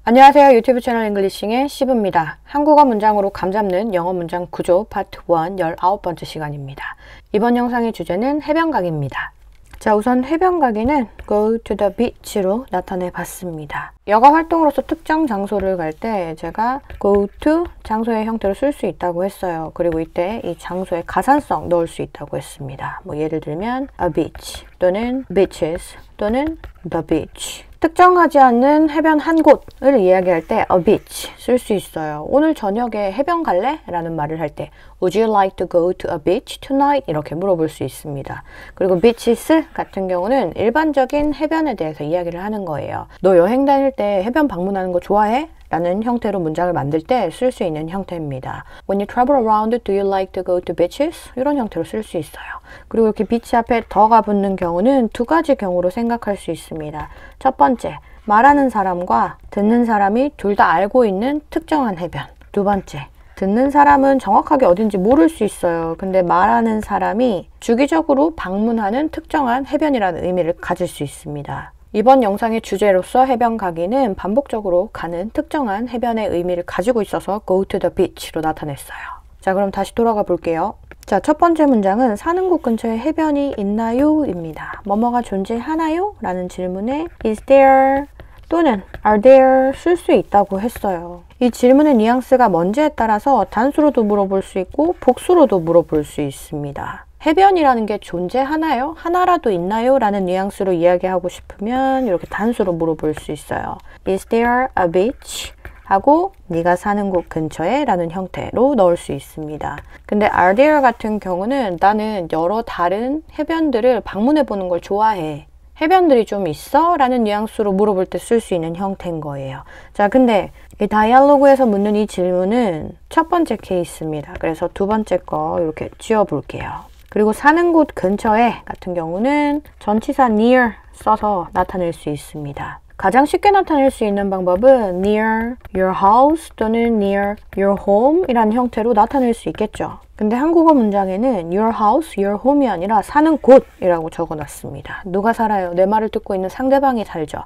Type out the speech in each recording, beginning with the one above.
안녕하세요. 유튜브 채널 잉글리싱의 시브입니다. 한국어 문장으로 감잡는 영어 문장 구조 파트 1 19번째 시간입니다. 이번 영상의 주제는 해변가기입니다. 자, 우선 해변가기는 go to the beach로 나타내 봤습니다. 여가 활동으로서 특정 장소를 갈 때 제가 go to 장소의 형태로 쓸 수 있다고 했어요. 그리고 이때 이 장소에 가산성 넣을 수 있다고 했습니다. 뭐 예를 들면 a beach 또는 beaches 또는 the beach. 특정하지 않는 해변 한 곳을 이야기할 때 a beach 쓸 수 있어요. 오늘 저녁에 해변 갈래? 라는 말을 할 때 Would you like to go to a beach tonight? 이렇게 물어볼 수 있습니다. 그리고 beaches 같은 경우는 일반적인 해변에 대해서 이야기를 하는 거예요. 너 여행 다닐 때 해변 방문하는 거 좋아해? 라는 형태로 문장을 만들 때 쓸 수 있는 형태입니다. When you travel around, do you like to go to beaches? 이런 형태로 쓸 수 있어요. 그리고 이렇게 beach 앞에 더가 붙는 경우는 두 가지 경우로 생각할 수 있습니다. 첫 번째, 말하는 사람과 듣는 사람이 둘 다 알고 있는 특정한 해변. 두 번째, 듣는 사람은 정확하게 어딘지 모를 수 있어요. 근데 말하는 사람이 주기적으로 방문하는 특정한 해변이라는 의미를 가질 수 있습니다. 이번 영상의 주제로서 해변 가기는 반복적으로 가는 특정한 해변의 의미를 가지고 있어서 go to the beach로 나타냈어요. 자, 그럼 다시 돌아가 볼게요. 자, 첫 번째 문장은 사는 곳 근처에 해변이 있나요? 입니다. 뭐뭐가 존재하나요? 라는 질문에 is there 또는 are there 쓸 수 있다고 했어요. 이 질문의 뉘앙스가 뭔지에 따라서 단수로도 물어볼 수 있고 복수로도 물어볼 수 있습니다. 해변이라는 게 존재하나요? 하나라도 있나요? 라는 뉘앙스로 이야기하고 싶으면 이렇게 단수로 물어볼 수 있어요. Is there a beach? 하고 네가 사는 곳 근처에 라는 형태로 넣을 수 있습니다. 근데 are there 같은 경우는 나는 여러 다른 해변들을 방문해 보는 걸 좋아해. 해변들이 좀 있어? 라는 뉘앙스로 물어볼 때 쓸 수 있는 형태인 거예요. 자, 근데 이 다이얼로그에서 묻는 이 질문은 첫 번째 케이스입니다. 그래서 두 번째 거 이렇게 지워볼게요. 그리고 사는 곳 근처에 같은 경우는 전치사 near 써서 나타낼 수 있습니다. 가장 쉽게 나타낼 수 있는 방법은 near your house 또는 near your home 이라는 형태로 나타낼 수 있겠죠. 근데 한국어 문장에는 your house, your home이 아니라 사는 곳이라고 적어놨습니다. 누가 살아요? 내 말을 듣고 있는 상대방이 살죠.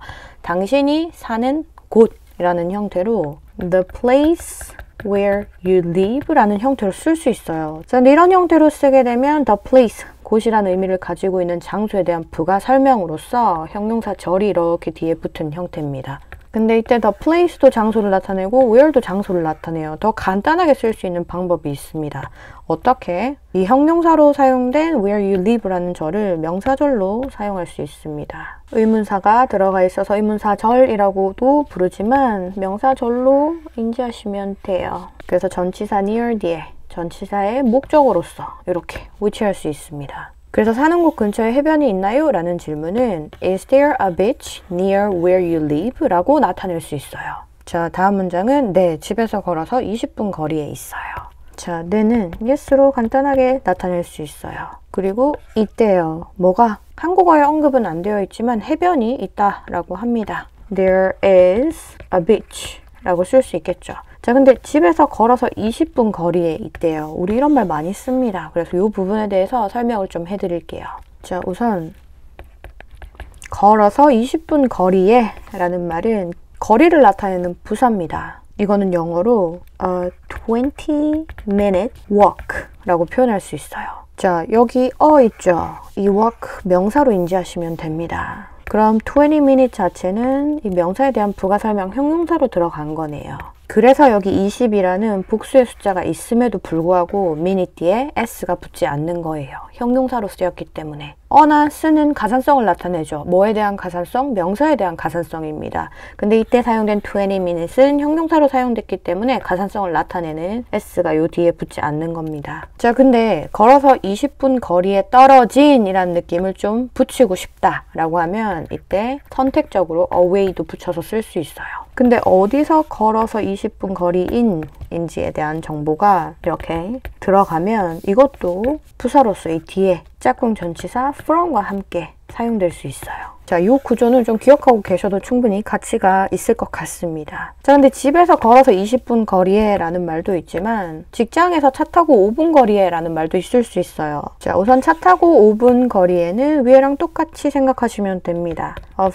당신이 사는 곳이라는 형태로 the place where you live 라는 형태로 쓸 수 있어요. 자, 이런 형태로 쓰게 되면 the place, 곳이라는 의미를 가지고 있는 장소에 대한 부가 설명으로서 형용사 절이 이렇게 뒤에 붙은 형태입니다. 근데 이때 the place도 장소를 나타내고 where도 장소를 나타내요. 더 간단하게 쓸 수 있는 방법이 있습니다. 어떻게? 이 형용사로 사용된 where you live라는 절을 명사절로 사용할 수 있습니다. 의문사가 들어가 있어서 의문사절이라고도 부르지만 명사절로 인지하시면 돼요. 그래서 전치사 near 뒤에 전치사의 목적어로서 이렇게 위치할 수 있습니다. 그래서 사는 곳 근처에 해변이 있나요? 라는 질문은 Is there a beach near where you live? 라고 나타낼 수 있어요. 자, 다음 문장은 네, 집에서 걸어서 20분 거리에 있어요. 자, 네는 yes로 간단하게 나타낼 수 있어요. 그리고 있대요. 뭐가? 한국어에 언급은 안 되어 있지만 해변이 있다라고 합니다. There is a beach 라고 쓸 수 있겠죠. 자, 근데 집에서 걸어서 20분 거리에 있대요. 우리 이런 말 많이 씁니다. 그래서 이 부분에 대해서 설명을 좀 해드릴게요. 자, 우선 걸어서 20분 거리에 라는 말은 거리를 나타내는 부사입니다. 이거는 영어로 20-minute walk 라고 표현할 수 있어요. 자, 여기 있죠. 이 walk 명사로 인지하시면 됩니다. 그럼 20minute 자체는 이 명사에 대한 부가 설명 형용사로 들어간 거네요. 그래서 여기 20이라는 복수의 숫자가 있음에도 불구하고 minute 뒤에 s가 붙지 않는 거예요. 형용사로 쓰였기 때문에. 어나 쓰는 가산성을 나타내죠. 뭐에 대한 가산성? 명사에 대한 가산성입니다. 근데 이때 사용된 20minutes은 형용사로 사용됐기 때문에 가산성을 나타내는 s가 요 뒤에 붙지 않는 겁니다. 자, 근데 걸어서 20분 거리에 떨어진 이라는 느낌을 좀 붙이고 싶다라고 하면 이때 선택적으로 away도 붙여서 쓸 수 있어요. 근데 어디서 걸어서 20분 거리인지에 대한 정보가 이렇게 들어가면 이것도 부사로서 이 뒤에 짝꿍 전치사 from과 함께 사용될 수 있어요. 자, 이 구조는 좀 기억하고 계셔도 충분히 가치가 있을 것 같습니다. 자, 근데 집에서 걸어서 20분 거리에 라는 말도 있지만 직장에서 차 타고 5분 거리에 라는 말도 있을 수 있어요. 자, 우선 차 타고 5분 거리에는 위에랑 똑같이 생각하시면 됩니다. A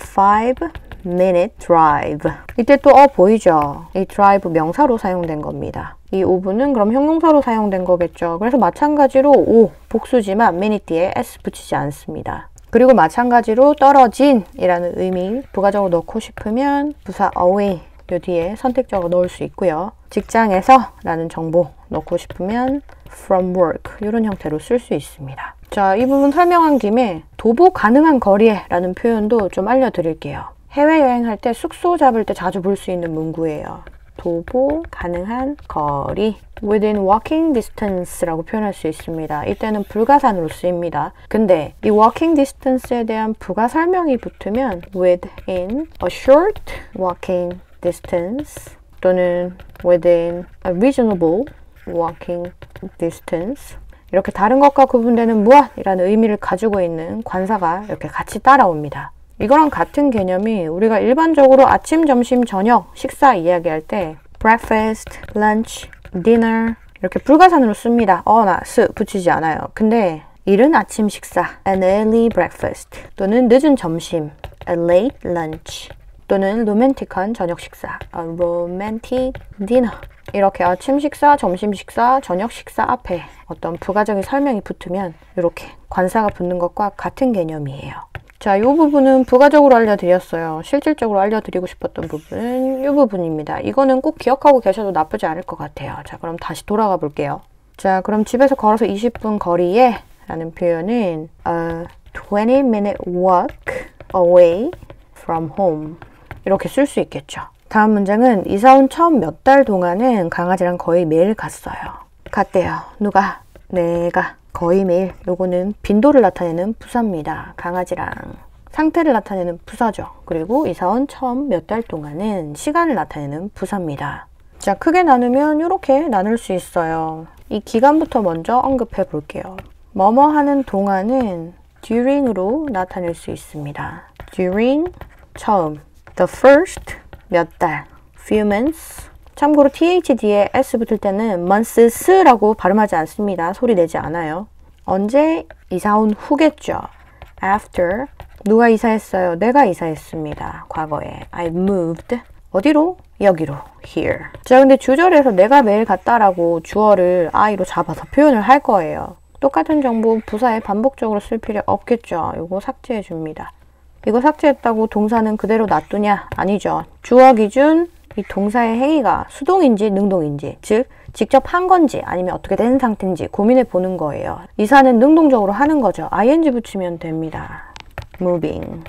minute drive. 이때 또 보이죠? 이 drive 명사로 사용된 겁니다. 이 5분은 그럼 형용사로 사용된 거겠죠. 그래서 마찬가지로 복수지만 minute 뒤에 s 붙이지 않습니다. 그리고 마찬가지로 떨어진 이라는 의미 부가적으로 넣고 싶으면 부사 away 요 뒤에 선택적으로 넣을 수 있고요. 직장에서 라는 정보 넣고 싶으면 from work 이런 형태로 쓸 수 있습니다. 자, 이 부분 설명한 김에 도보 가능한 거리에 라는 표현도 좀 알려드릴게요. 해외여행할 때 숙소 잡을 때 자주 볼 수 있는 문구예요. 도보 가능한 거리 within walking distance라고 표현할 수 있습니다. 이때는 불가산으로 쓰입니다. 근데 이 walking distance에 대한 부가 설명이 붙으면 within a short walking distance 또는 within a reasonable walking distance 이렇게 다른 것과 구분되는 무엇이라는 의미를 가지고 있는 관사가 이렇게 같이 따라옵니다. 이거랑 같은 개념이 우리가 일반적으로 아침, 점심, 저녁, 식사 이야기할 때 breakfast, lunch, dinner 이렇게 불가산으로 씁니다. 붙이지 않아요. 근데 이른 아침 식사 an early breakfast 또는 늦은 점심 a late lunch 또는 로맨틱한 저녁 식사 a romantic dinner 이렇게 아침 식사, 점심 식사, 저녁 식사 앞에 어떤 부가적인 설명이 붙으면 이렇게 관사가 붙는 것과 같은 개념이에요. 자, 이 부분은 부가적으로 알려드렸어요. 실질적으로 알려드리고 싶었던 부분은 이 부분입니다. 이거는 꼭 기억하고 계셔도 나쁘지 않을 것 같아요. 자, 그럼 다시 돌아가 볼게요. 자, 그럼 집에서 걸어서 20분 거리에 라는 표현은 a 20-minute walk away from home 이렇게 쓸 수 있겠죠. 다음 문장은 이사 온 처음 몇 달 동안은 강아지랑 거의 매일 갔어요. 갔대요. 누가? 내가. 거의 매일. 요거는 빈도를 나타내는 부사입니다. 강아지랑. 상태를 나타내는 부사죠. 그리고 이사 온 처음 몇 달 동안은 시간을 나타내는 부사입니다. 자, 크게 나누면 이렇게 나눌 수 있어요. 이 기간부터 먼저 언급해 볼게요. 뭐뭐 하는 동안은 during으로 나타낼 수 있습니다. during, 처음. the first, 몇 달. few months. 참고로 th 뒤에 s 붙을 때는 months라고 발음하지 않습니다. 소리 내지 않아요. 언제? 이사 온 후겠죠. after. 누가 이사했어요? 내가 이사했습니다. 과거에. I moved. 어디로? 여기로. here. 자, 근데 주절에서 내가 매일 갔다라고 주어를 I로 잡아서 표현을 할 거예요. 똑같은 정보 부사에 반복적으로 쓸 필요 없겠죠. 이거 삭제해 줍니다. 이거 삭제했다고 동사는 그대로 놔두냐? 아니죠. 주어 기준 이 동사의 행위가 수동인지 능동인지, 즉 직접 한 건지 아니면 어떻게 된 상태인지 고민해 보는 거예요. 이사는 능동적으로 하는 거죠. ing 붙이면 됩니다. moving.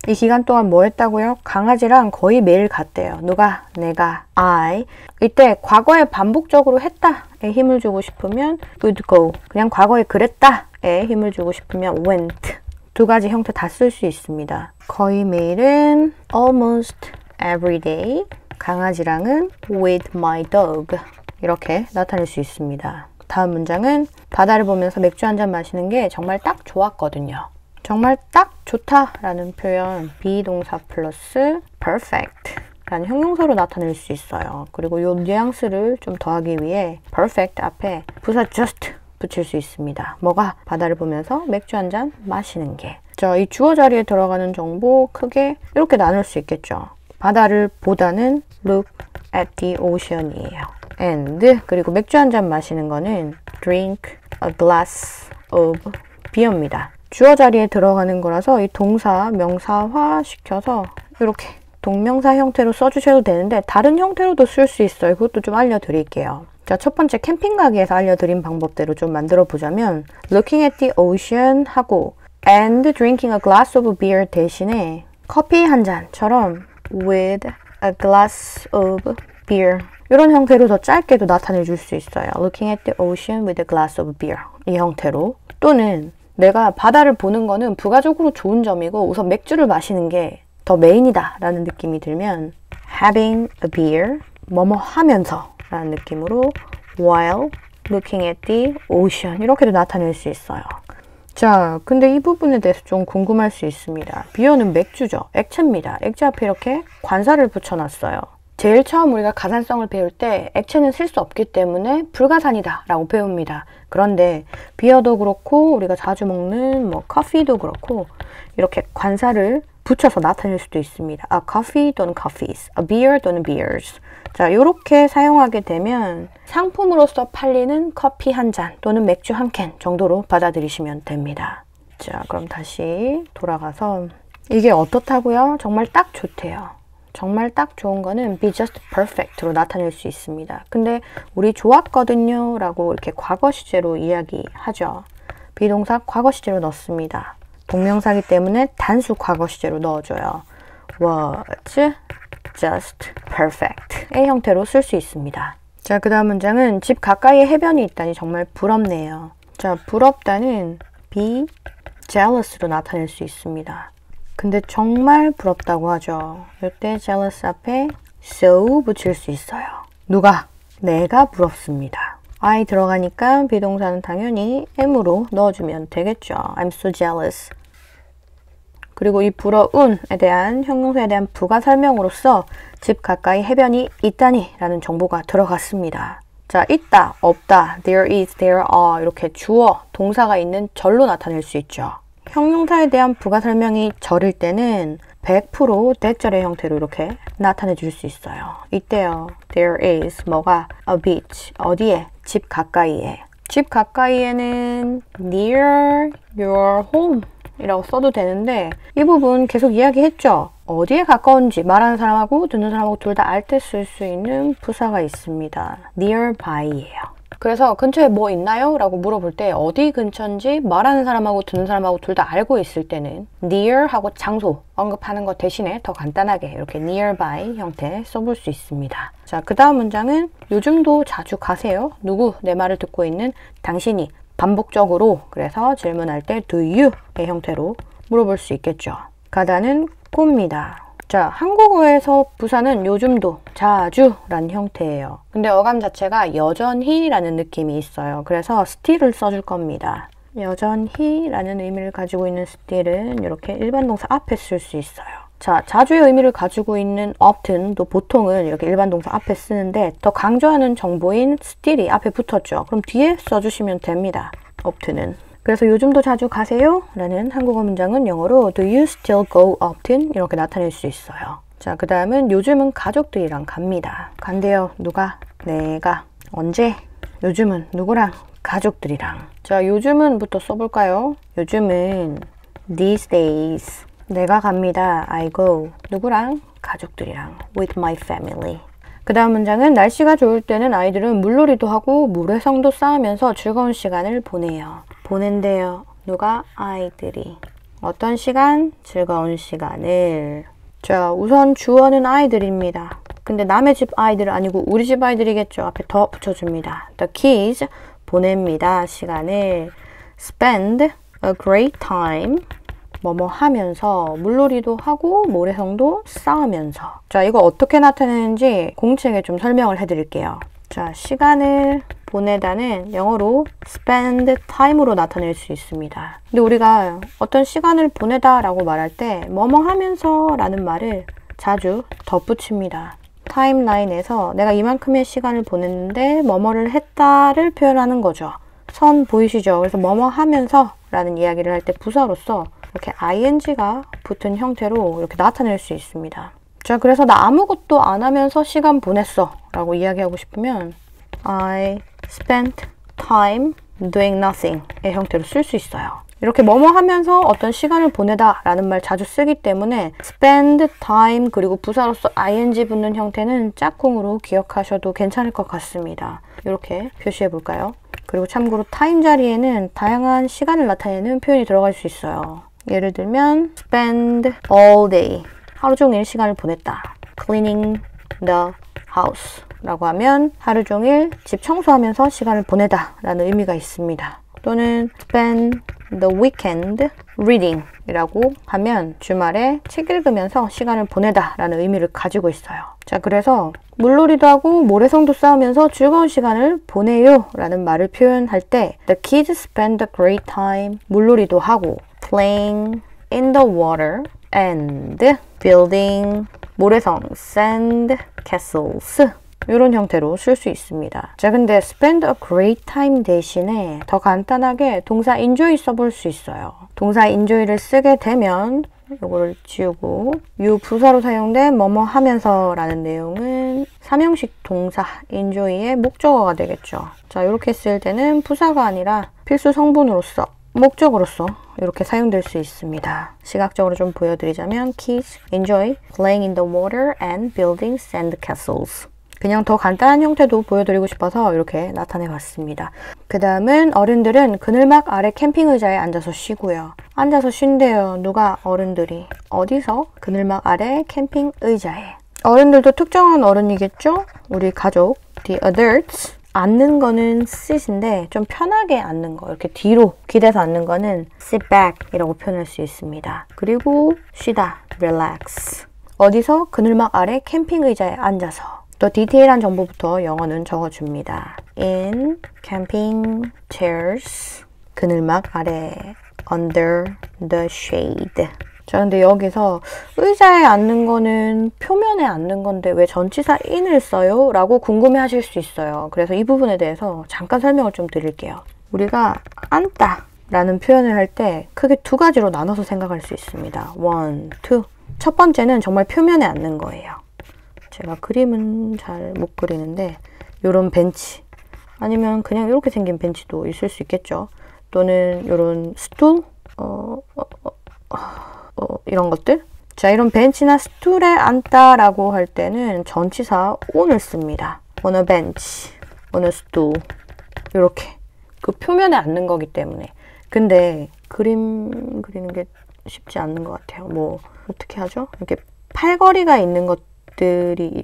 이 기간 동안 뭐 했다고요? 강아지랑 거의 매일 갔대요. 누가? 내가. I. 이때 과거에 반복적으로 했다에 힘을 주고 싶으면 would go. 그냥 과거에 그랬다에 힘을 주고 싶으면 went. 두 가지 형태 다 쓸 수 있습니다. 거의 매일은 almost every day. 강아지랑은 with my dog. 이렇게 나타낼 수 있습니다. 다음 문장은 바다를 보면서 맥주 한 잔 마시는 게 정말 딱 좋았거든요. 정말 딱 좋다라는 표현 비동사 플러스 perfect 라는 형용사로 나타낼 수 있어요. 그리고 이 뉘앙스를 좀 더하기 위해 perfect 앞에 부사 just 붙일 수 있습니다. 뭐가? 바다를 보면서 맥주 한 잔 마시는 게. 자, 이 주어 자리에 들어가는 정보 크게 이렇게 나눌 수 있겠죠. 바다를 보다는 look at the ocean이에요. and 그리고 맥주 한 잔 마시는 거는 drink a glass of beer입니다. 주어 자리에 들어가는 거라서 이 동사 명사화 시켜서 이렇게 동명사 형태로 써주셔도 되는데 다른 형태로도 쓸 수 있어요. 그것도 좀 알려드릴게요. 자, 첫 번째 캠핑 가기에서 알려드린 방법대로 좀 만들어 보자면 looking at the ocean 하고 and drinking a glass of beer 대신에 커피 한 잔처럼 with a glass of beer 이런 형태로 더 짧게도 나타내 줄 수 있어요. looking at the ocean with a glass of beer 이 형태로. 또는 내가 바다를 보는 거는 부가적으로 좋은 점이고 우선 맥주를 마시는 게 더 메인이다 라는 느낌이 들면 having a beer 뭐뭐 하면서 라는 느낌으로 while looking at the ocean 이렇게도 나타낼 수 있어요. 자, 근데 이 부분에 대해서 좀 궁금할 수 있습니다. 비어는 맥주죠. 액체입니다. 액체 앞에 이렇게 관사를 붙여놨어요. 제일 처음 우리가 가산성을 배울 때 액체는 쓸 수 없기 때문에 불가산이다 라고 배웁니다. 그런데 비어도 그렇고 우리가 자주 먹는 뭐 커피도 그렇고 이렇게 관사를 붙여서 나타낼 수도 있습니다. A coffee 또는 coffees, a beer 또는 beers. 자, 이렇게 사용하게 되면 상품으로서 팔리는 커피 한 잔 또는 맥주 한 캔 정도로 받아들이시면 됩니다. 자, 그럼 다시 돌아가서 이게 어떻다고요? 정말 딱 좋대요. 정말 딱 좋은 거는 be just perfect로 나타낼 수 있습니다. 근데 우리 좋았거든요 라고 이렇게 과거 시제로 이야기하죠. 비동사 과거 시제로 넣습니다. 동명사기 때문에 단수 과거 시제로 넣어줘요. was just perfect의 형태로 쓸 수 있습니다. 자, 그 다음 문장은 집 가까이에 해변이 있다니 정말 부럽네요. 자, 부럽다는 be jealous로 나타낼 수 있습니다. 근데 정말 부럽다고 하죠. 이때 jealous 앞에 so 붙일 수 있어요. 누가? 내가 부럽습니다. I 들어가니까 비동사는 당연히 am으로 넣어주면 되겠죠. I'm so jealous. 그리고 이 부러운에 대한 형용사에 대한 부가 설명으로서 집 가까이 해변이 있다니 라는 정보가 들어갔습니다. 자, 있다, 없다, there is, there are 이렇게 주어, 동사가 있는 절로 나타낼 수 있죠. 형용사에 대한 부가 설명이 절일 때는 100% 대절의 형태로 이렇게 나타내 줄 수 있어요. 이때요. There is 뭐가 a beach 어디에? 집 가까이에. 집 가까이에는 near your home 이라고 써도 되는데 이 부분 계속 이야기했죠. 어디에 가까운지 말하는 사람하고 듣는 사람하고 둘 다 알 때 쓸 수 있는 부사가 있습니다. nearby예요. 그래서 근처에 뭐 있나요? 라고 물어볼 때 어디 근처인지 말하는 사람하고 듣는 사람하고 둘 다 알고 있을 때는 near 하고 장소 언급하는 것 대신에 더 간단하게 이렇게 nearby 형태 써볼 수 있습니다. 자, 그 다음 문장은 요즘도 자주 가세요? 누구? 내 말을 듣고 있는 당신이 반복적으로 그래서 질문할 때 do you의 형태로 물어볼 수 있겠죠. 가다는 꼽니다. 자, 한국어에서 부사는 요즘도, 자주 라는 형태예요. 근데 어감 자체가 여전히 라는 느낌이 있어요. 그래서 still을 써줄 겁니다. 여전히 라는 의미를 가지고 있는 still은 이렇게 일반 동사 앞에 쓸 수 있어요. 자, 자주의 의미를 가지고 있는 often도 보통은 이렇게 일반 동사 앞에 쓰는데 더 강조하는 정보인 still이 앞에 붙었죠. 그럼 뒤에 써주시면 됩니다. often은. 그래서 요즘도 자주 가세요? 라는 한국어 문장은 영어로 Do you still go often? 이렇게 나타낼 수 있어요. 자, 그 다음은 요즘은 가족들이랑 갑니다. 간대요. 누가? 내가. 언제? 요즘은 누구랑? 가족들이랑. 자, 요즘은부터 써볼까요? 요즘은 these days. 내가 갑니다. I go. 누구랑? 가족들이랑. With my family. 그 다음 문장은 날씨가 좋을 때는 아이들은 물놀이도 하고 모래성도 쌓으면서 즐거운 시간을 보내요. 보낸대요. 누가? 아이들이. 어떤 시간? 즐거운 시간을. 자, 우선 주어는 아이들입니다. 근데 남의 집 아이들 아니고 우리 집 아이들이겠죠. 앞에 더 붙여줍니다. The kids 보냅니다. 시간을. Spend a great time 뭐뭐 하면서 물놀이도 하고 모래성도 쌓으면서. 자, 이거 어떻게 나타내는지 공책에 좀 설명을 해드릴게요. 자, 시간을 보내다는 영어로 spend time으로 나타낼 수 있습니다. 근데 우리가 어떤 시간을 보내다 라고 말할 때 뭐뭐 하면서 라는 말을 자주 덧붙입니다. 타임라인에서 내가 이만큼의 시간을 보냈는데 뭐뭐를 했다를 표현하는 거죠. 선 보이시죠? 그래서 뭐뭐 하면서 라는 이야기를 할 때 부사로서 이렇게 ing가 붙은 형태로 이렇게 나타낼 수 있습니다. 자, 그래서 나 아무것도 안 하면서 시간 보냈어 라고 이야기하고 싶으면 I spent time doing nothing 의 형태로 쓸 수 있어요. 이렇게 뭐뭐 하면서 어떤 시간을 보내다 라는 말 자주 쓰기 때문에 spend time 그리고 부사로서 ing 붙는 형태는 짝꿍으로 기억하셔도 괜찮을 것 같습니다. 이렇게 표시해 볼까요? 그리고 참고로 time 자리에는 다양한 시간을 나타내는 표현이 들어갈 수 있어요. 예를 들면 spend all day 하루 종일 시간을 보냈다. cleaning the house 라고 하면 하루 종일 집 청소하면서 시간을 보내다 라는 의미가 있습니다. 또는 spend the weekend reading 이라고 하면 주말에 책 읽으면서 시간을 보내다 라는 의미를 가지고 있어요. 자, 그래서 물놀이도 하고 모래성도 쌓으면서 즐거운 시간을 보내요 라는 말을 표현할 때 The kids spend a great time 물놀이도 하고 playing in the water and building 모래성 sand castles 이런 형태로 쓸 수 있습니다. 자, 근데 spend a great time 대신에 더 간단하게 동사 enjoy 써볼 수 있어요. 동사 enjoy를 쓰게 되면 요거를 지우고 요 부사로 사용된 뭐뭐 하면서 라는 내용은 삼형식 동사 enjoy의 목적어가 되겠죠. 자, 이렇게 쓸 때는 부사가 아니라 필수 성분으로서 목적으로서 이렇게 사용될 수 있습니다. 시각적으로 좀 보여드리자면 Kids enjoy playing in the water and building sand castles. 그냥 더 간단한 형태도 보여드리고 싶어서 이렇게 나타내봤습니다. 그 다음은 어른들은 그늘막 아래 캠핑 의자에 앉아서 쉬고요. 앉아서 쉰대요. 누가? 어른들이. 어디서? 그늘막 아래 캠핑 의자에. 어른들도 특정한 어른이겠죠? 우리 가족. The adults. 앉는 거는 sit인데 좀 편하게 앉는 거, 이렇게 뒤로 기대서 앉는 거는 sit back 이라고 표현할 수 있습니다. 그리고 쉬다, relax. 어디서? 그늘막 아래 캠핑 의자에 앉아서. 또 디테일한 정보부터 영어는 적어줍니다. In camping chairs, 그늘막 아래, under the shade. 자, 근데 여기서 의자에 앉는 거는 표면에 앉는 건데 왜 전치사 in을 써요? 라고 궁금해 하실 수 있어요. 그래서 이 부분에 대해서 잠깐 설명을 좀 드릴게요. 우리가 앉다 라는 표현을 할 때 크게 두 가지로 나눠서 생각할 수 있습니다. one, two. 첫 번째는 정말 표면에 앉는 거예요. 제가 그림은 잘 못 그리는데 요런 벤치 아니면 그냥 이렇게 생긴 벤치도 있을 수 있겠죠. 또는 요런 스툴 이런 것들. 자, 이런 벤치나 스툴에 앉다 라고 할 때는 전치사 on을 씁니다. on a bench, on a stool. 이렇게 그 표면에 앉는 거기 때문에. 근데 그림 그리는 게 쉽지 않는 것 같아요. 뭐 어떻게 하죠? 이렇게 팔걸이가 있는 것들이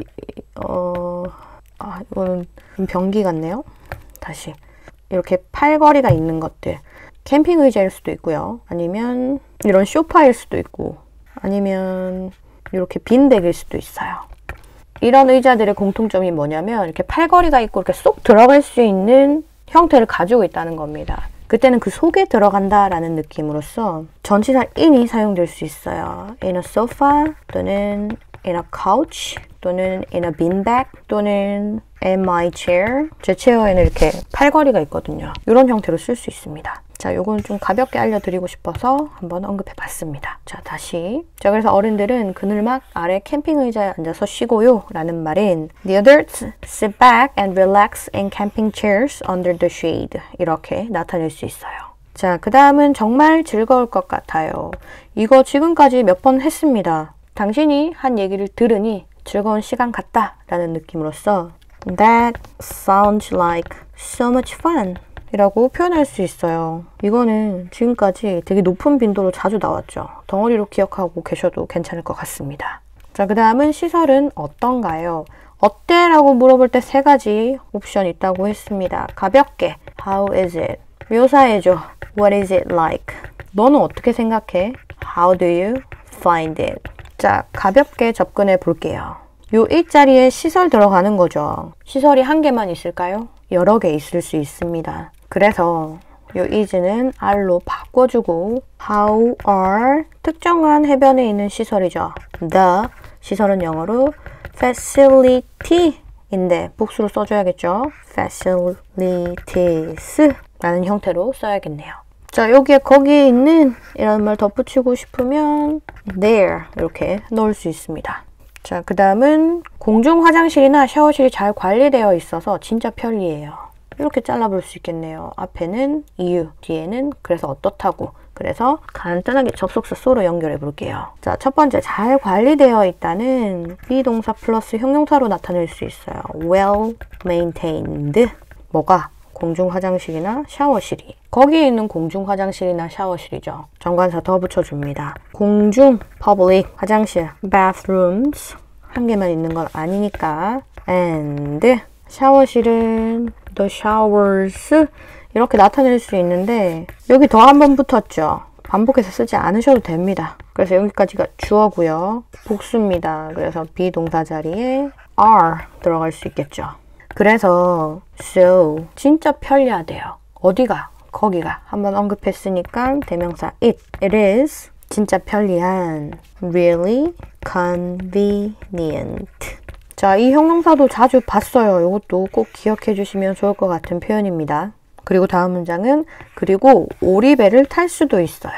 이거는 변기 같네요. 다시 이렇게 팔걸이가 있는 것들, 캠핑 의자일 수도 있고요. 아니면 이런 소파일 수도 있고, 아니면 이렇게 빈대일 수도 있어요. 이런 의자들의 공통점이 뭐냐면 이렇게 팔걸이가 있고 이렇게 쏙 들어갈 수 있는 형태를 가지고 있다는 겁니다. 그때는 그 속에 들어간다라는 느낌으로써 전치사 in이 사용될 수 있어요. in a sofa 또는 in a couch 또는 in a beanbag 또는 in my chair. 제 체어에는 이렇게 팔걸이가 있거든요. 이런 형태로 쓸 수 있습니다. 자, 요건 좀 가볍게 알려드리고 싶어서 한번 언급해 봤습니다. 자, 다시. 자, 그래서 어른들은 그늘막 아래 캠핑 의자에 앉아서 쉬고요 라는 말인 The adults sit back and relax in camping chairs under the shade. 이렇게 나타낼 수 있어요. 자, 그 다음은 정말 즐거울 것 같아요. 이거 지금까지 몇 번 했습니다. 당신이 한 얘기를 들으니 즐거운 시간 같다 라는 느낌으로써 That sounds like so much fun 이라고 표현할 수 있어요. 이거는 지금까지 되게 높은 빈도로 자주 나왔죠. 덩어리로 기억하고 계셔도 괜찮을 것 같습니다. 자, 그 다음은 시설은 어떤가요? 어때? 라고 물어볼 때 세 가지 옵션 있다고 했습니다. 가볍게 How is it? 묘사해줘. What is it like? 너는 어떻게 생각해? How do you find it? 자, 가볍게 접근해 볼게요. 요 일자리에 시설 들어가는 거죠. 시설이 한 개만 있을까요? 여러 개 있을 수 있습니다. 그래서 요 is는 are로 바꿔주고 how are 특정한 해변에 있는 시설이죠. the 시설은 영어로 facility인데 복수로 써줘야겠죠. facilities 라는 형태로 써야겠네요. 자, 여기에 거기에 있는 이라는 말 덧붙이고 싶으면 there 이렇게 넣을 수 있습니다. 자, 그 다음은 공중 화장실이나 샤워실이 잘 관리되어 있어서 진짜 편리해요. 이렇게 잘라볼 수 있겠네요. 앞에는 이유, 뒤에는 그래서 어떻다고. 그래서 간단하게 접속사 so로 연결해 볼게요. 자, 첫 번째 잘 관리되어 있다는 비동사 플러스 형용사로 나타낼 수 있어요. well maintained. 뭐가? 공중 화장실이나 샤워실이. 거기에 있는 공중 화장실이나 샤워실이죠. 정관사 더 붙여줍니다. 공중 public 화장실 bathrooms 한 개만 있는 건 아니니까 and 샤워실은 the showers 이렇게 나타낼 수 있는데 여기 더 한 번 붙었죠. 반복해서 쓰지 않으셔도 됩니다. 그래서 여기까지가 주어고요. 복수입니다. 그래서 비동사 자리에 are 들어갈 수 있겠죠. 그래서 so 진짜 편리하대요. 어디가? 거기가. 한번 언급했으니까 대명사 it is 진짜 편리한 really convenient. 자, 이 형용사도 자주 봤어요. 이것도 꼭 기억해 주시면 좋을 것 같은 표현입니다. 그리고 다음 문장은 그리고 오리배를 탈 수도 있어요.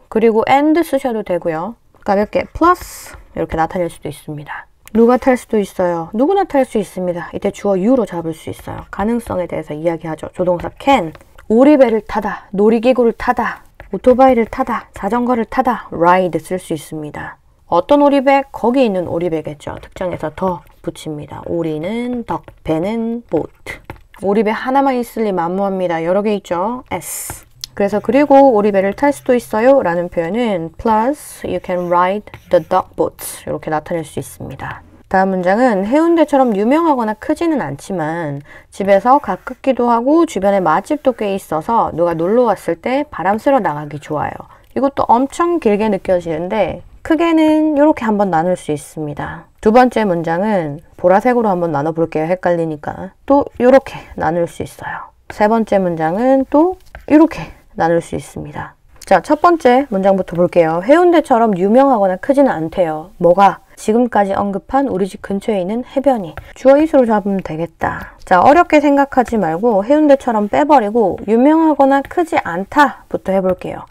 그리고 and 쓰셔도 되고요. 가볍게 plus 이렇게 나타낼 수도 있습니다. 누가 탈 수도 있어요. 누구나 탈 수 있습니다. 이때 주어 you로 잡을 수 있어요. 가능성에 대해서 이야기하죠. 조동사 can. 오리배를 타다, 놀이기구를 타다, 오토바이를 타다, 자전거를 타다, ride 쓸 수 있습니다. 어떤 오리배? 거기 있는 오리배겠죠. 특정해서 더 붙입니다. 오리는 덕, 배는 boat. 오리배 하나만 있을 리 만무합니다. 여러 개 있죠. S. 그래서 그리고 오리배를 탈 수도 있어요 라는 표현은 plus you can ride the duck boats 이렇게 나타낼 수 있습니다. 다음 문장은 해운대처럼 유명하거나 크지는 않지만 집에서 가깝기도 하고 주변에 맛집도 꽤 있어서 누가 놀러 왔을 때 바람 쐬러 나가기 좋아요. 이것도 엄청 길게 느껴지는데 크게는 이렇게 한번 나눌 수 있습니다. 두 번째 문장은 보라색으로 한번 나눠볼게요. 헷갈리니까. 또 이렇게 나눌 수 있어요. 세 번째 문장은 또 이렇게 나눌 수 있습니다. 자, 첫 번째 문장부터 볼게요. 해운대처럼 유명하거나 크지는 않대요. 뭐가? 지금까지 언급한 우리 집 근처에 있는 해변이. 주어 is로 잡으면 되겠다. 자, 어렵게 생각하지 말고 해운대처럼 빼버리고 유명하거나 크지 않다부터 해볼게요.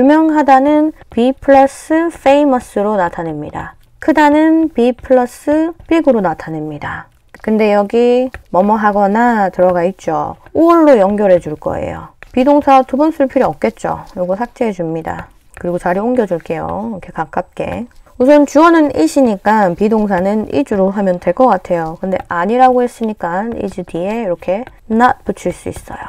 유명하다는 be 플러스 famous로 나타냅니다. 크다는 be 플러스 big으로 나타냅니다. 근데 여기 뭐뭐 하거나 들어가 있죠. or로 연결해 줄 거예요. 비동사 두 번 쓸 필요 없겠죠. 이거 삭제해 줍니다. 그리고 자리 옮겨 줄게요. 이렇게 가깝게. 우선 주어는 is이니까 비동사는 is로 하면 될 것 같아요. 근데 아니라고 했으니까 is 뒤에 이렇게 not 붙일 수 있어요.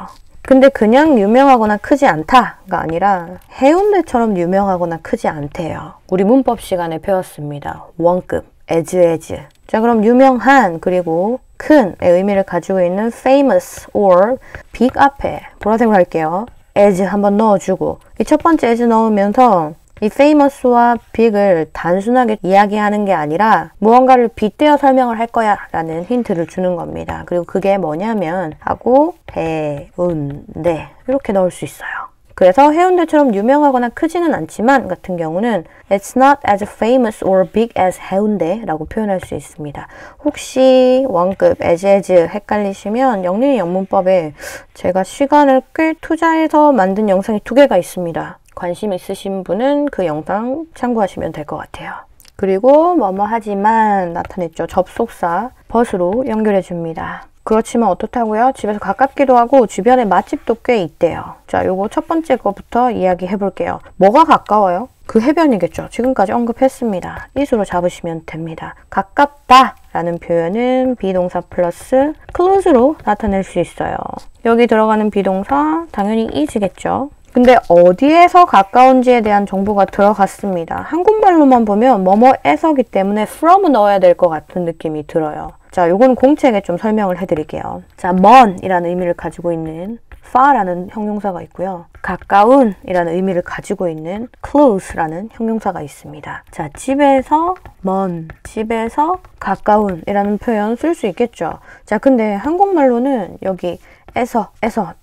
근데 그냥 유명하거나 크지 않다가 아니라 해운대처럼 유명하거나 크지 않대요. 우리 문법 시간에 배웠습니다. 원급, as. 자, 그럼 유명한 그리고 큰의 의미를 가지고 있는 famous or big 앞에 보라색으로 할게요. as 한번 넣어주고 이 첫 번째 as 넣으면서 이 famous와 big을 단순하게 이야기하는 게 아니라 무언가를 빗대어 설명을 할 거야 라는 힌트를 주는 겁니다. 그리고 그게 뭐냐면 하고 해운대 이렇게 넣을 수 있어요. 그래서 해운대처럼 유명하거나 크지는 않지만 같은 경우는 It's not as famous or big as 해운대 라고 표현할 수 있습니다. 혹시 원급 as 헷갈리시면 영린이 영문법에 제가 시간을 꽤 투자해서 만든 영상이 2개가 있습니다. 관심 있으신 분은 그 영상 참고하시면 될 것 같아요. 그리고 뭐뭐 하지만 나타냈죠. 접속사 but으로 연결해 줍니다. 그렇지만 어떻다고요? 집에서 가깝기도 하고 주변에 맛집도 꽤 있대요. 자, 요거 첫 번째 거부터 이야기해 볼게요. 뭐가 가까워요? 그 해변이겠죠. 지금까지 언급했습니다. is로 잡으시면 됩니다. 가깝다 라는 표현은 비동사 플러스 close로 나타낼 수 있어요. 여기 들어가는 비동사 당연히 is겠죠. 근데 어디에서 가까운지에 대한 정보가 들어갔습니다. 한국말로만 보면 뭐뭐에서기 때문에 from을 넣어야 될 것 같은 느낌이 들어요. 자, 요거는 공책에 좀 설명을 해드릴게요. 자, 먼이라는 의미를 가지고 있는 far라는 형용사가 있고요. 가까운이라는 의미를 가지고 있는 close라는 형용사가 있습니다. 자, 집에서 먼, 집에서 가까운이라는 표현 쓸 수 있겠죠. 자, 근데 한국말로는 여기 에서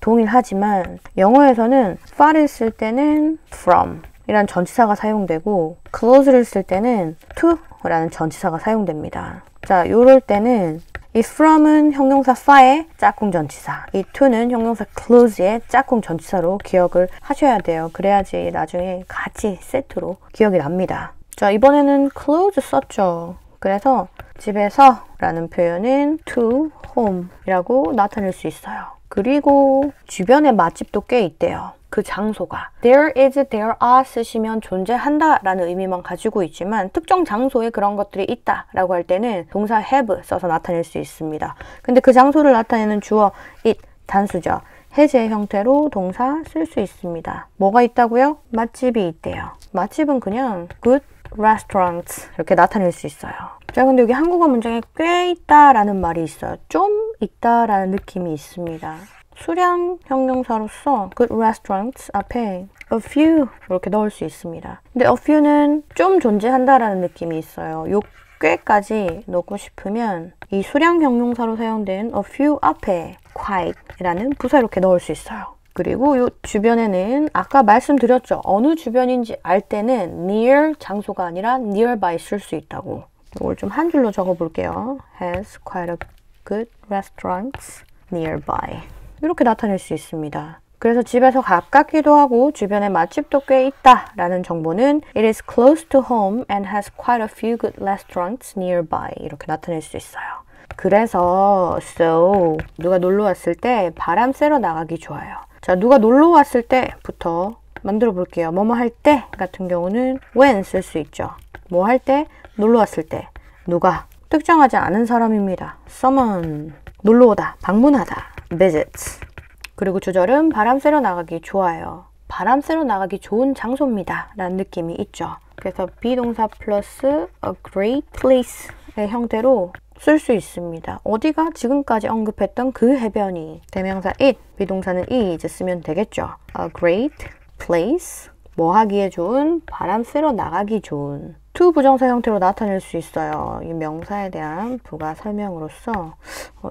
동일하지만 영어에서는 far를 쓸 때는 from 이란 전치사가 사용되고 close를 쓸 때는 to 라는 전치사가 사용됩니다. 자, 요럴 때는 이 from은 형용사 far의 짝꿍 전치사, 이 to는 형용사 close의 짝꿍 전치사로 기억을 하셔야 돼요. 그래야지 나중에 같이 세트로 기억이 납니다. 자, 이번에는 close 썼죠. 그래서 집에서 라는 표현은 to home 이라고 나타낼 수 있어요. 그리고 주변에 맛집도 꽤 있대요. 그 장소가 there is, there are 쓰시면 존재한다 라는 의미만 가지고 있지만 특정 장소에 그런 것들이 있다 라고 할 때는 동사 have 써서 나타낼 수 있습니다. 근데 그 장소를 나타내는 주어 it 단수죠. 해제 형태로 동사 쓸 수 있습니다. 뭐가 있다고요? 맛집이 있대요. 맛집은 그냥 good restaurants 이렇게 나타낼 수 있어요. 자, 근데 여기 한국어 문장에 꽤 있다라는 말이 있어요. 좀 있다라는 느낌이 있습니다. 수량 형용사로서 good restaurants 앞에 a few 이렇게 넣을 수 있습니다. 근데 a few는 좀 존재한다라는 느낌이 있어요. 요 꽤까지 넣고 싶으면 이 수량 형용사로 사용된 a few 앞에 quite 이라는 부사 이렇게 넣을 수 있어요. 그리고 이 주변에는 아까 말씀드렸죠. 어느 주변인지 알 때는 near 장소가 아니라 nearby 쓸 수 있다고. 이걸 좀 한 줄로 적어 볼게요. has quite a good restaurants nearby. 이렇게 나타낼 수 있습니다. 그래서 집에서 가깝기도 하고 주변에 맛집도 꽤 있다 라는 정보는 It is close to home and has quite a few good restaurants nearby 이렇게 나타낼 수 있어요. 그래서 so 누가 놀러 왔을 때 바람 쐬러 나가기 좋아요. 자, 누가 놀러 왔을 때부터 만들어 볼게요. 뭐뭐 할 때 같은 경우는 when 쓸 수 있죠. 뭐 할 때? 놀러 왔을 때. 누가? 특정하지 않은 사람입니다. someone 놀러 오다, 방문하다, visit. 그리고 주절은 바람 쐬러 나가기 좋아요. 바람 쐬러 나가기 좋은 장소입니다 라는 느낌이 있죠. 그래서 비동사 플러스 a great place의 형태로 쓸 수 있습니다. 어디가 지금까지 언급했던 그 해변이 대명사 it, 비동사는 is 쓰면 되겠죠. A great place, 뭐 하기에 좋은, 바람 쐬러 나가기 좋은. to 부정사 형태로 나타낼 수 있어요. 이 명사에 대한 부가 설명으로서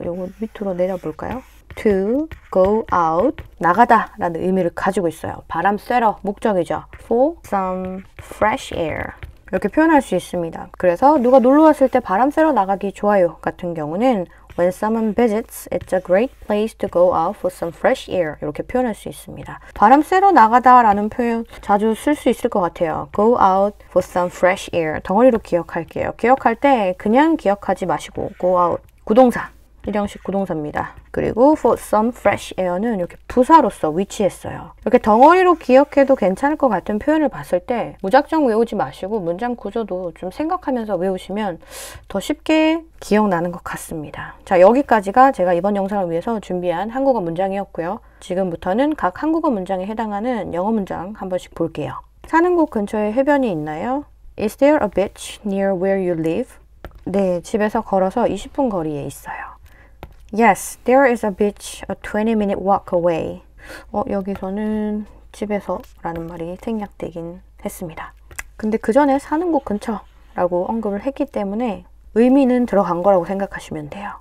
요거 밑으로 내려볼까요? to go out, 나가다 라는 의미를 가지고 있어요. 바람 쐬러, 목적이죠. for some fresh air 이렇게 표현할 수 있습니다. 그래서 누가 놀러 왔을 때 바람 쐬러 나가기 좋아요 같은 경우는 When someone visits, it's a great place to go out for some fresh air 이렇게 표현할 수 있습니다. 바람 쐬러 나가다 라는 표현 자주 쓸 수 있을 것 같아요. Go out for some fresh air 덩어리로 기억할게요. 기억할 때 그냥 기억하지 마시고 go out 구동사 일형식 구동사입니다. 그리고 for some fresh air는 이렇게 부사로서 위치했어요. 이렇게 덩어리로 기억해도 괜찮을 것 같은 표현을 봤을 때 무작정 외우지 마시고 문장 구조도 좀 생각하면서 외우시면 더 쉽게 기억나는 것 같습니다. 자, 여기까지가 제가 이번 영상을 위해서 준비한 한국어 문장이었고요. 지금부터는 각 한국어 문장에 해당하는 영어 문장 한 번씩 볼게요. 사는 곳 근처에 해변이 있나요? Is there a beach near where you live? 네, 집에서 걸어서 20분 거리에 있어요. Yes, there is a beach a 20-minute walk away. 여기서는 집에서 라는 말이 생략되긴 했습니다. 근데 그 전에 사는 곳 근처라고 언급을 했기 때문에 의미는 들어간 거라고 생각하시면 돼요.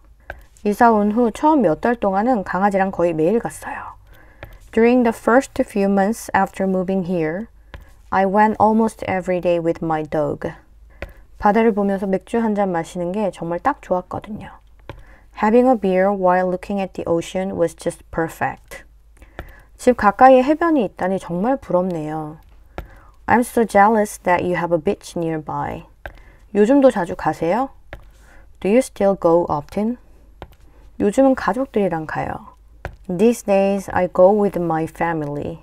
이사 온 후 처음 몇 달 동안은 강아지랑 거의 매일 갔어요. During the first few months after moving here, I went almost every day with my dog. 바다를 보면서 맥주 한 잔 마시는 게 정말 딱 좋았거든요. Having a beer while looking at the ocean was just perfect. 집 가까이에 해변이 있다니 정말 부럽네요. I'm so jealous that you have a beach nearby. 요즘도 자주 가세요? Do you still go often? 요즘은 가족들이랑 가요. These days I go with my family.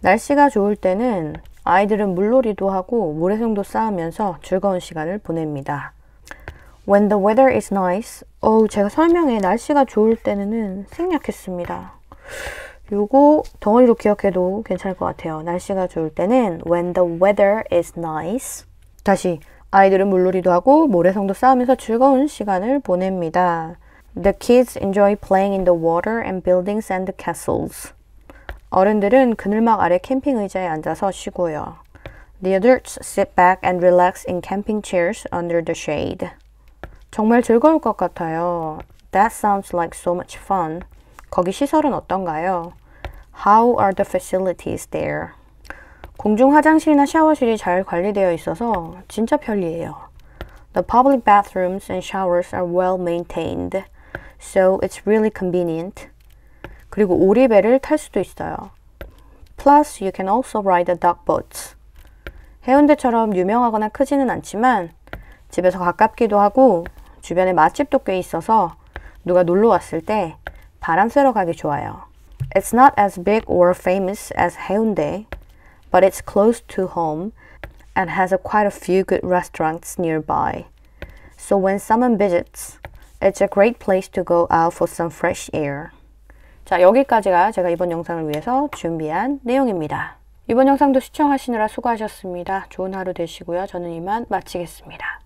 날씨가 좋을 때는 아이들은 물놀이도 하고 모래성도 쌓으면서 즐거운 시간을 보냅니다. When the weather is nice. 제가 설명에 날씨가 좋을 때는 생략했습니다. 요거 덩어리로 기억해도 괜찮을 것 같아요. 날씨가 좋을 때는 When the weather is nice. 다시 아이들은 물놀이도 하고 모래성도 쌓으면서 즐거운 시간을 보냅니다. The kids enjoy playing in the water and building sand castles. 어른들은 그늘막 아래 캠핑 의자에 앉아서 쉬고요. The adults sit back and relax in camping chairs under the shade. 정말 즐거울 것 같아요. That sounds like so much fun. 거기 시설은 어떤가요? How are the facilities there? 공중 화장실이나 샤워실이 잘 관리되어 있어서 진짜 편리해요. The public bathrooms and showers are well maintained, so it's really convenient. 그리고 오리배를 탈 수도 있어요. Plus, you can also ride the duck boats. 해운대처럼 유명하거나 크지는 않지만 집에서 가깝기도 하고 주변에 맛집도 꽤 있어서 누가 놀러 왔을 때 바람 쐬러 가기 좋아요. It's not as big or famous as 해운대, but it's close to home and has quite a few good restaurants nearby. So when someone visits, it's a great place to go out for some fresh air. 자, 여기까지가 제가 이번 영상을 위해서 준비한 내용입니다. 이번 영상도 시청하시느라 수고하셨습니다. 좋은 하루 되시고요. 저는 이만 마치겠습니다.